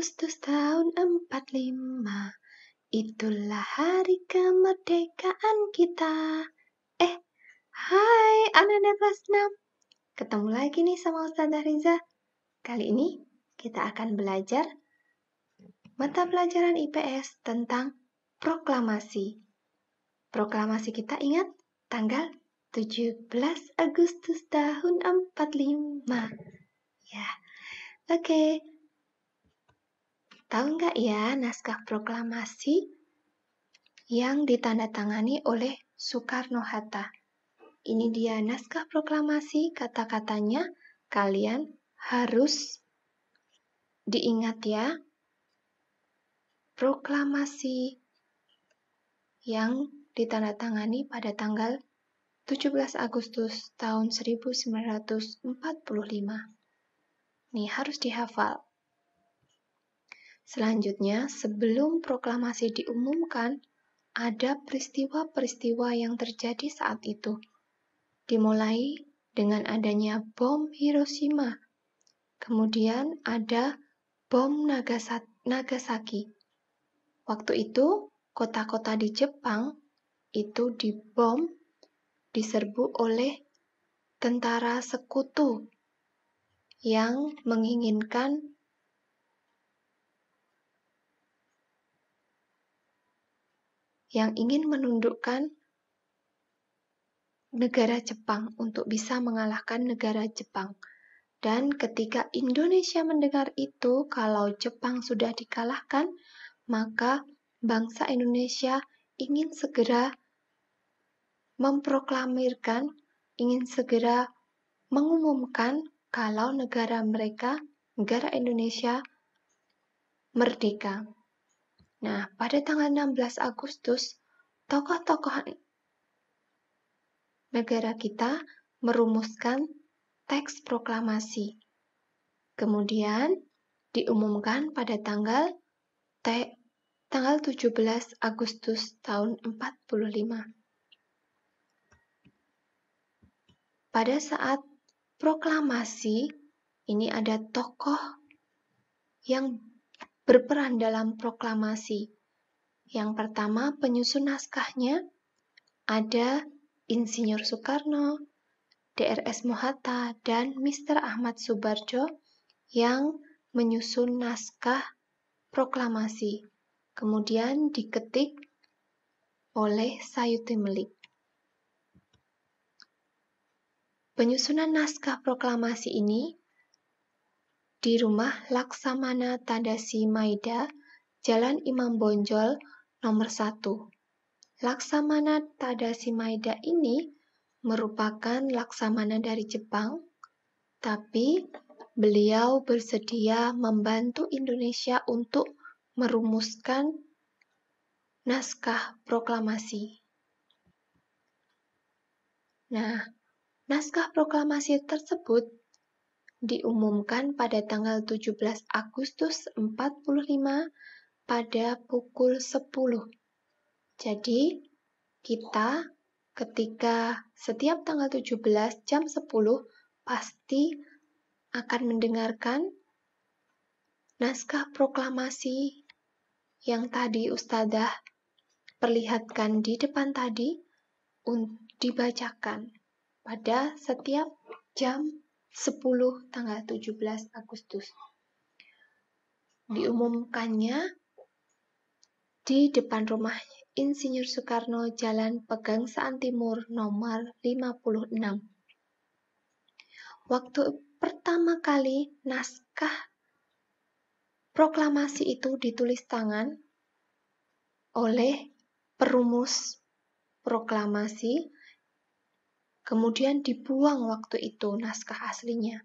Agustus tahun 45, itulah hari kemerdekaan kita. Hai anak-anak kelas 6. Ketemu lagi nih sama Ustazah Riza. Kali ini kita akan belajar mata pelajaran IPS tentang proklamasi. Proklamasi kita ingat tanggal 17 Agustus tahun 45. Ya, oke. Tahu nggak ya naskah proklamasi yang ditandatangani oleh Soekarno-Hatta? Ini dia naskah proklamasi, kata-katanya kalian harus diingat ya. Proklamasi yang ditandatangani pada tanggal 17 Agustus tahun 1945. Nih harus dihafal. Selanjutnya, sebelum proklamasi diumumkan, ada peristiwa-peristiwa yang terjadi saat itu. Dimulai dengan adanya bom Hiroshima. Kemudian ada bom Nagasaki. Waktu itu, kota-kota di Jepang itu dibom, diserbu oleh tentara sekutu yang ingin menundukkan negara Jepang untuk bisa mengalahkan negara Jepang. Dan ketika Indonesia mendengar itu, kalau Jepang sudah dikalahkan, maka bangsa Indonesia ingin segera memproklamirkan, ingin segera mengumumkan kalau negara mereka, negara Indonesia, merdeka. Nah, pada tanggal 16 Agustus, tokoh-tokoh negara kita merumuskan teks proklamasi. Kemudian diumumkan pada tanggal 17 Agustus tahun 45. Pada saat proklamasi, ini ada tokoh yang berperan dalam proklamasi. Yang pertama, penyusun naskahnya ada Insinyur Soekarno, Drs. Mohatta, dan Mr. Ahmad Soebardjo yang menyusun naskah proklamasi. Kemudian diketik oleh Sayuti Melik. Penyusunan naskah proklamasi ini di rumah Laksamana Tadasi Maida, Jalan Imam Bonjol, nomor 1. Laksamana Tadasi Maida ini merupakan laksamana dari Jepang, tapi beliau bersedia membantu Indonesia untuk merumuskan naskah proklamasi. Nah, naskah proklamasi tersebut diumumkan pada tanggal 17 Agustus 45 pada pukul 10. Jadi, kita ketika setiap tanggal 17 jam 10 pasti akan mendengarkan naskah proklamasi yang tadi Ustazah perlihatkan di depan tadi dibacakan pada setiap jam 10 tanggal 17 Agustus. Diumumkannya di depan rumah Insinyur Soekarno, Jalan Pegangsaan Timur, nomor 56. Waktu pertama kali naskah proklamasi itu ditulis tangan oleh perumus proklamasi, kemudian dibuang waktu itu naskah aslinya.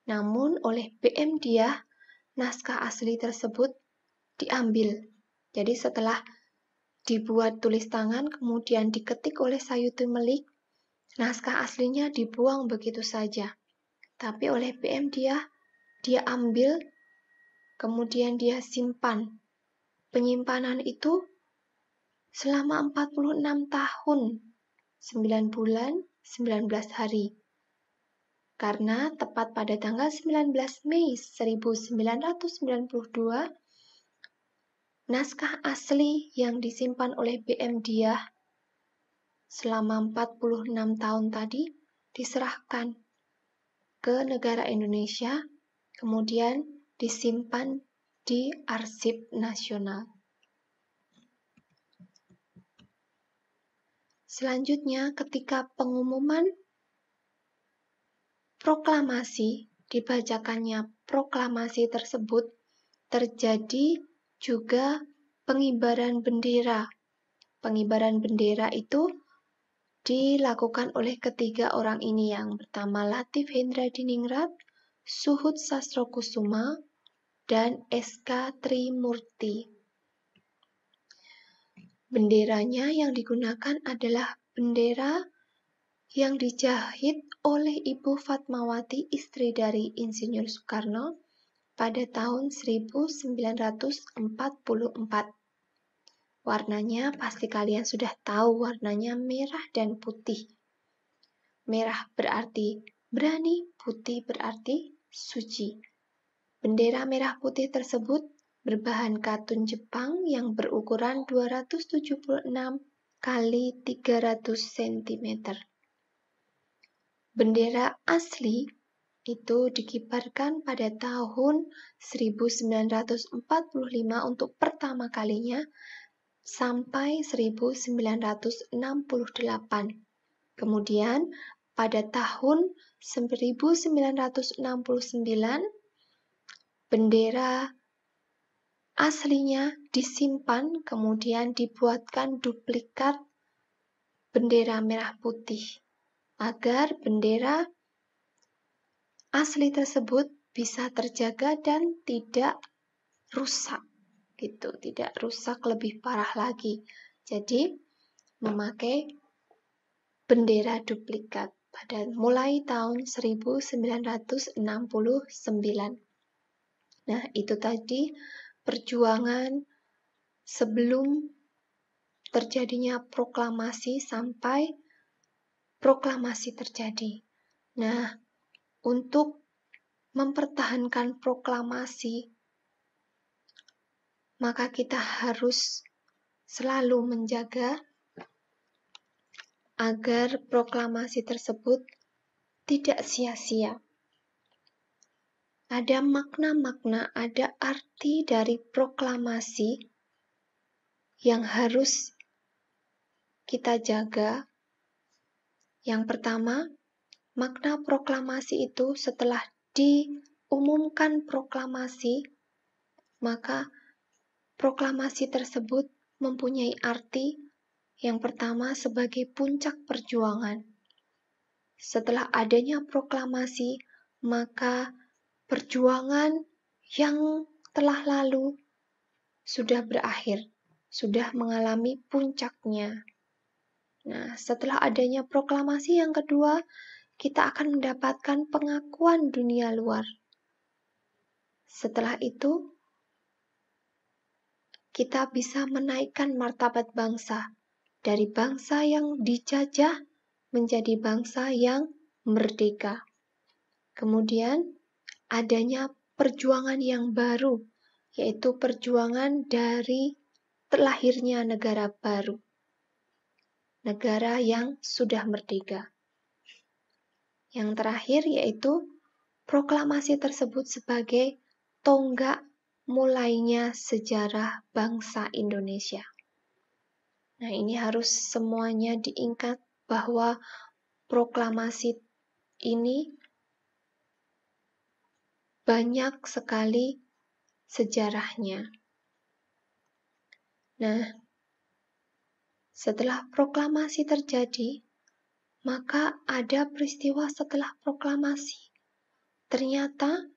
Namun oleh BM Diah, naskah asli tersebut diambil. Jadi setelah dibuat tulis tangan, kemudian diketik oleh Sayuti Melik, naskah aslinya dibuang begitu saja. Tapi oleh BM Diah, dia ambil, kemudian dia simpan. Penyimpanan itu selama 46 tahun, 9 bulan, 19 hari. karena tepat pada tanggal 19 Mei 1992, naskah asli yang disimpan oleh BM Diah selama 46 tahun tadi diserahkan ke negara Indonesia, kemudian disimpan di Arsip Nasional. Selanjutnya, ketika pengumuman proklamasi, dibacakannya proklamasi tersebut, terjadi juga pengibaran bendera. Pengibaran bendera itu dilakukan oleh ketiga orang ini, yang pertama Latif Hendradiningrat, Suhut Sastrokusuma, dan SK Trimurti. Benderanya yang digunakan adalah bendera yang dijahit oleh Ibu Fatmawati, istri dari Insinyur Soekarno, pada tahun 1944. Warnanya pasti kalian sudah tahu, warnanya merah dan putih. Merah berarti berani, putih berarti suci. Bendera merah putih tersebut berbahan katun Jepang yang berukuran 276 kali 300 cm. Bendera asli itu dikibarkan pada tahun 1945 untuk pertama kalinya sampai 1968. Kemudian pada tahun 1969 bendera aslinya disimpan, kemudian dibuatkan duplikat bendera merah putih agar bendera asli tersebut bisa terjaga dan tidak rusak. Gitu, tidak rusak lebih parah lagi. Jadi, memakai bendera duplikat pada mulai tahun 1969. Nah, itu tadi perjuangan sebelum terjadinya proklamasi sampai proklamasi terjadi. Nah, untuk mempertahankan proklamasi, maka kita harus selalu menjaga agar proklamasi tersebut tidak sia-sia. Ada makna-makna, ada arti dari proklamasi yang harus kita jaga. Yang pertama, makna proklamasi itu setelah diumumkan proklamasi, maka proklamasi tersebut mempunyai arti yang pertama sebagai puncak perjuangan. Setelah adanya proklamasi, maka perjuangan yang telah lalu sudah berakhir, sudah mengalami puncaknya. Nah, setelah adanya proklamasi yang kedua, kita akan mendapatkan pengakuan dunia luar. Setelah itu, kita bisa menaikkan martabat bangsa dari bangsa yang dijajah menjadi bangsa yang merdeka. Kemudian adanya perjuangan yang baru, yaitu perjuangan dari terlahirnya negara baru, negara yang sudah merdeka. Yang terakhir yaitu proklamasi tersebut sebagai tonggak mulainya sejarah bangsa Indonesia. Nah, ini harus semuanya diingat bahwa proklamasi ini banyak sekali sejarahnya. Nah, setelah proklamasi terjadi, maka ada peristiwa setelah proklamasi. Ternyata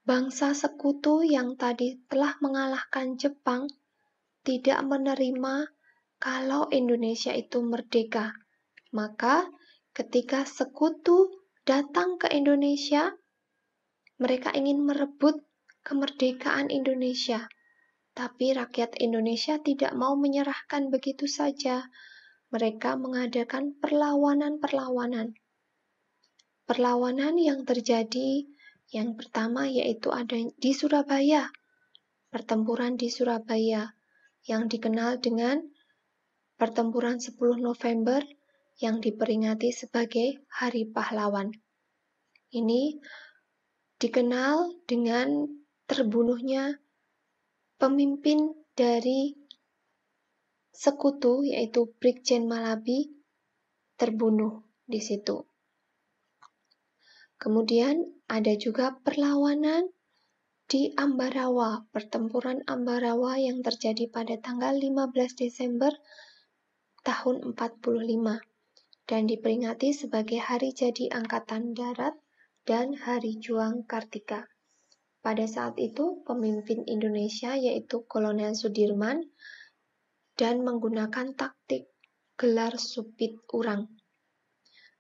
bangsa sekutu yang tadi telah mengalahkan Jepang tidak menerima kalau Indonesia itu merdeka. Maka ketika sekutu datang ke Indonesia, mereka ingin merebut kemerdekaan Indonesia. Tapi rakyat Indonesia tidak mau menyerahkan begitu saja. Mereka mengadakan perlawanan-perlawanan. perlawanan yang terjadi yang pertama yaitu ada di Surabaya, pertempuran di Surabaya yang dikenal dengan pertempuran 10 November yang diperingati sebagai Hari Pahlawan. Ini dikenal dengan terbunuhnya pemimpin dari sekutu yaitu Brigjen Malabi terbunuh di situ. Kemudian ada juga perlawanan di Ambarawa, pertempuran Ambarawa yang terjadi pada tanggal 15 Desember tahun 45 dan diperingati sebagai Hari Jadi Angkatan Darat dan Hari Juang Kartika. Pada saat itu, pemimpin Indonesia yaitu Kolonel Sudirman dan menggunakan taktik gelar supit urang.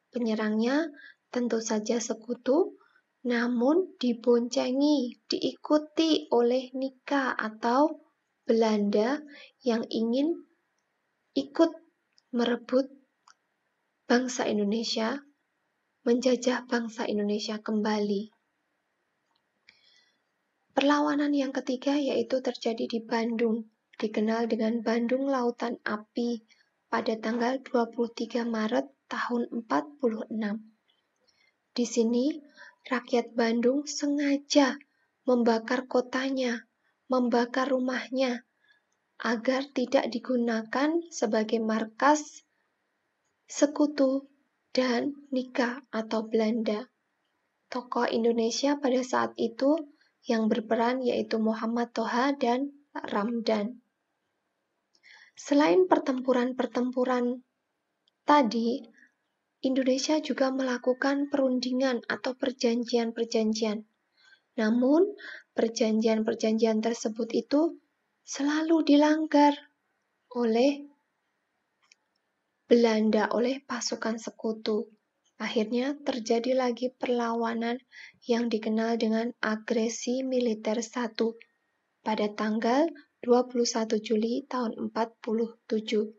Penyerangnya tentu saja sekutu, namun diboncengi, diikuti oleh Nika atau Belanda yang ingin ikut merebut bangsa Indonesia, menjajah bangsa Indonesia kembali. Perlawanan yang ketiga yaitu terjadi di Bandung, dikenal dengan Bandung Lautan Api pada tanggal 23 Maret tahun 46. Di sini, rakyat Bandung sengaja membakar kotanya, membakar rumahnya, agar tidak digunakan sebagai markas sekutu dan Nika atau Belanda. Tokoh Indonesia pada saat itu yang berperan yaitu Muhammad Toha dan Ramdan. Selain pertempuran-pertempuran tadi, Indonesia juga melakukan perundingan atau perjanjian-perjanjian. Namun, perjanjian-perjanjian tersebut itu selalu dilanggar oleh Belanda, oleh pasukan sekutu. Akhirnya terjadi lagi perlawanan yang dikenal dengan agresi militer 1 pada tanggal 21 Juli tahun 47,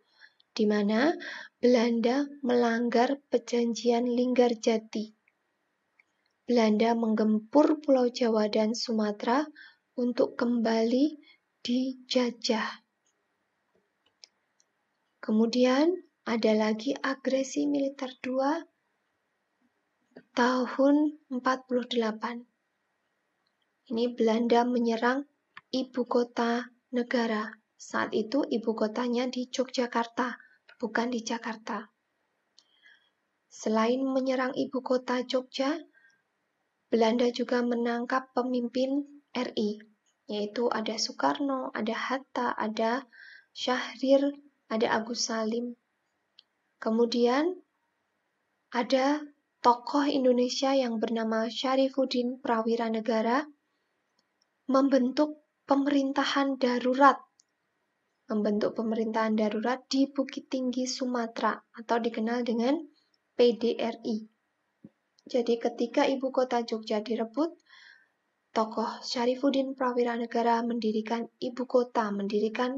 di mana Belanda melanggar perjanjian Linggarjati. Belanda menggempur Pulau Jawa dan Sumatera untuk kembali dijajah. Kemudian ada lagi agresi militer 2 tahun 48. Ini Belanda menyerang ibu kota negara. Saat itu ibu kotanya di Yogyakarta, bukan di Jakarta. Selain menyerang ibu kota Jogja, Belanda juga menangkap pemimpin RI, yaitu ada Soekarno, ada Hatta, ada Syahrir, ada Agus Salim. Kemudian ada tokoh Indonesia yang bernama Syarifuddin Prawiranegara membentuk pemerintahan darurat di Bukit Tinggi Sumatera atau dikenal dengan PDRI. Jadi ketika ibu kota Jogja direbut, tokoh Syarifuddin Prawiranegara mendirikan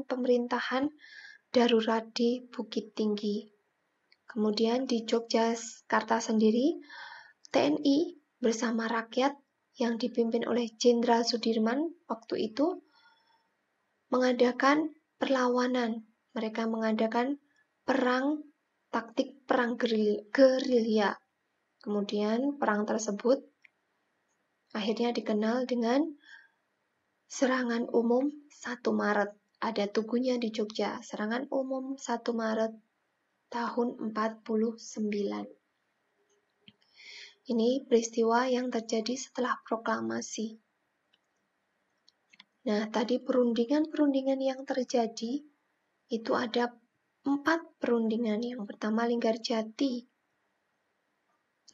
pemerintahan darurat di Bukit Tinggi. Kemudian di Yogyakarta sendiri, TNI bersama rakyat yang dipimpin oleh Jenderal Sudirman waktu itu mengadakan perlawanan. Mereka mengadakan taktik perang gerilya. Kemudian perang tersebut akhirnya dikenal dengan serangan umum 1 Maret. Ada tugunya di Jogja, serangan umum 1 Maret tahun 49. Ini peristiwa yang terjadi setelah proklamasi. Nah, tadi perundingan-perundingan yang terjadi, itu ada 4 perundingan. Yang pertama Linggarjati.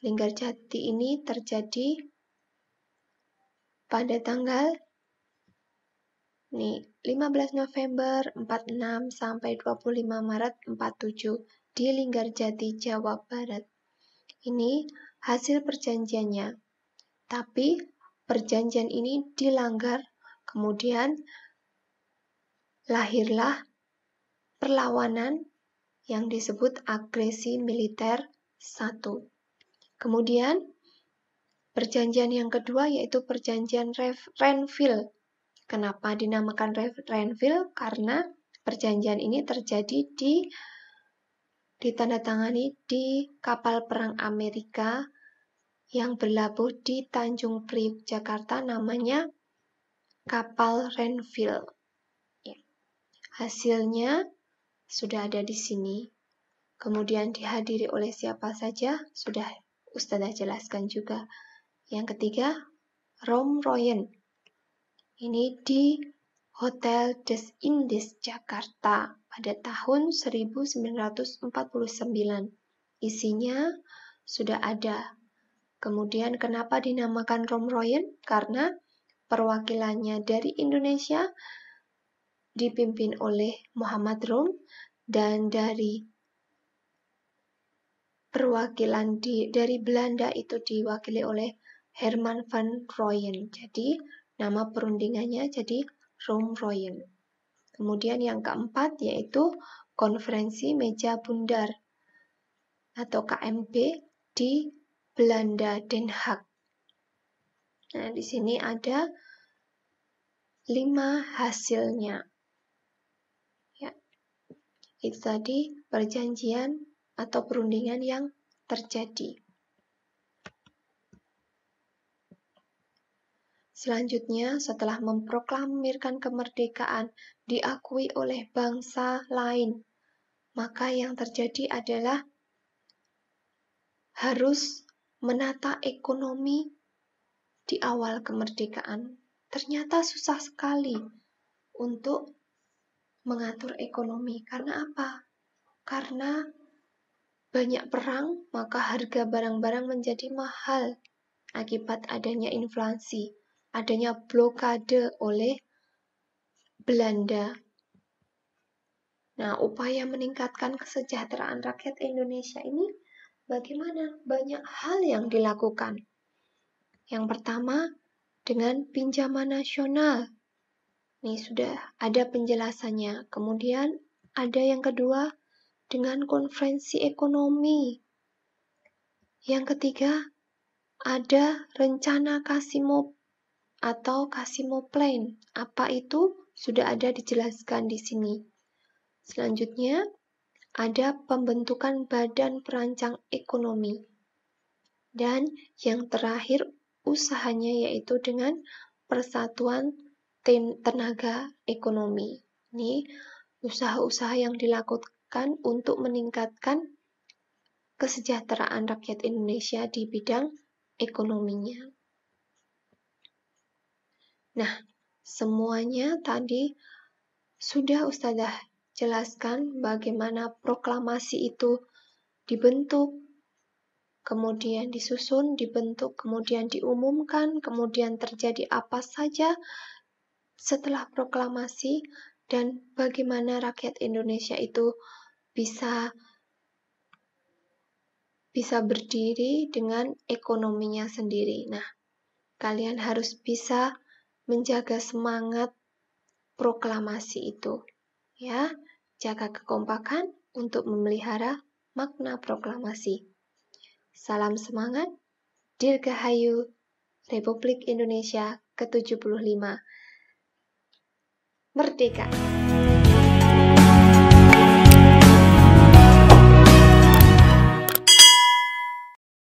Linggarjati ini terjadi pada tanggal 15 November 46 sampai 25 Maret 47 di Linggarjati, Jawa Barat. Ini hasil perjanjiannya. Tapi perjanjian ini dilanggar, kemudian lahirlah perlawanan yang disebut agresi militer 1. Kemudian Perjanjian yang kedua yaitu Perjanjian Renville. Kenapa dinamakan Renville? Karena perjanjian ini terjadi ditandatangani di kapal perang Amerika yang berlabuh di Tanjung Priuk, Jakarta, namanya kapal Renville. Hasilnya sudah ada di sini. Kemudian dihadiri oleh siapa saja, sudah Ustazah jelaskan juga. Yang ketiga, Romroyen. Ini di Hotel des Indes, Jakarta pada tahun 1949. Isinya sudah ada. Kemudian kenapa dinamakan Romroyen? Karena perwakilannya dari Indonesia dipimpin oleh Muhammad Rom dan dari perwakilan dari Belanda itu diwakili oleh Herman van Rooyen. Jadi nama perundingannya jadi Romroyen. Kemudian yang keempat yaitu Konferensi Meja Bundar atau KMB di Belanda, Den Haag. Nah, di sini ada 5 hasilnya. Ya. Itu tadi perjanjian atau perundingan yang terjadi. Selanjutnya, setelah memproklamirkan kemerdekaan diakui oleh bangsa lain, maka yang terjadi adalah harus menata ekonomi di awal kemerdekaan. Ternyata susah sekali untuk mengatur ekonomi. Karena apa? Karena banyak perang, maka harga barang-barang menjadi mahal akibat adanya inflasi, adanya blokade oleh Belanda. Nah, upaya meningkatkan kesejahteraan rakyat Indonesia ini bagaimana? Banyak hal yang dilakukan. Yang pertama, dengan pinjaman nasional. Ini sudah ada penjelasannya. Kemudian ada yang kedua, dengan konferensi ekonomi. Yang ketiga, ada rencana Cassimo atau Cassimo Plan. Apa itu? Sudah ada dijelaskan di sini. Selanjutnya, ada pembentukan Badan Perancang Ekonomi. Dan yang terakhir, usahanya yaitu dengan Persatuan Tenaga Ekonomi. Ini usaha-usaha yang dilakukan untuk meningkatkan kesejahteraan rakyat Indonesia di bidang ekonominya. Nah, semuanya tadi sudah Ustazah jelaskan bagaimana proklamasi itu dibentuk, kemudian disusun, dibentuk, kemudian diumumkan, kemudian terjadi apa saja setelah proklamasi, dan bagaimana rakyat Indonesia itu bisa berdiri dengan ekonominya sendiri. Nah, kalian harus bisa menjaga semangat proklamasi itu. Ya, jaga kekompakan untuk memelihara makna proklamasi. Salam semangat, Dirgahayu Republik Indonesia ke-75. Merdeka!